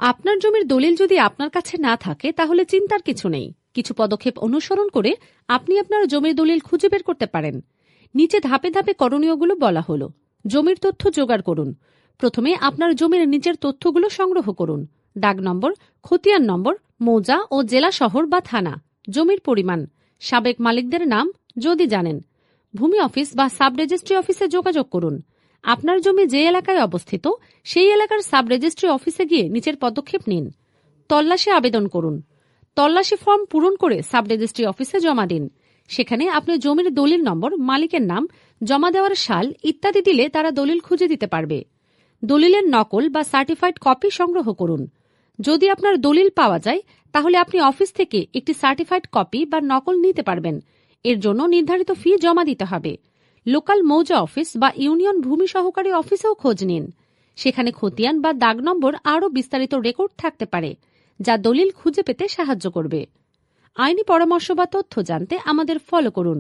আপনার জমির দলিল যদি আপনার কাছে না থাকে তাহলে চিন্তার কিছু নেই। কিছু পদক্ষেপ অনুসরণ করে আপনি আপনার জমির দলিল খুঁজে বের করতে পারেন। নিচে ধাপে ধাপে করণীয়গুলো বলা হলো। জমির তথ্য জোগাড় করুন। প্রথমে আপনার জমির নিচের তথ্যগুলো সংগ্রহ করুন: দাগ নম্বর, খতিয়ান নম্বর, মৌজা ও জেলা শহর বা থানা, জমির পরিমাণ, সাবেক মালিকদের নাম যদি জানেন। ভূমি অফিস বা সাব রেজিস্ট্রি অফিসে যোগাযোগ করুন। আপনার জমি যে এলাকায় অবস্থিত সেই এলাকার সাব রেজিস্ট্রি অফিসে গিয়ে নিচের পদক্ষেপ নিন। তল্লাশি আবেদন করুন। তল্লাশি ফর্ম পূরণ করে সাব রেজিস্ট্রি অফিসে জমা দিন। সেখানে আপনি জমির দলিল নম্বর, মালিকের নাম, জমা দেওয়ার সাল ইত্যাদি দিলে তারা দলিল খুঁজে দিতে পারবে। দলিলের নকল বা সার্টিফাইড কপি সংগ্রহ করুন। যদি আপনার দলিল পাওয়া যায় তাহলে আপনি অফিস থেকে একটি সার্টিফাইড কপি বা নকল নিতে পারবেন। এর জন্য নির্ধারিত ফি জমা দিতে হবে। লোকাল মৌজা অফিস বা ইউনিয়ন ভূমি সহকারী অফিসেও খোঁজ নিন। সেখানে খতিয়ান বা দাগ নম্বর আরও বিস্তারিত রেকর্ড থাকতে পারে, যা দলিল খুঁজে পেতে সাহায্য করবে। আইনি পরামর্শ বা তথ্য জানতে আমাদের ফলো করুন।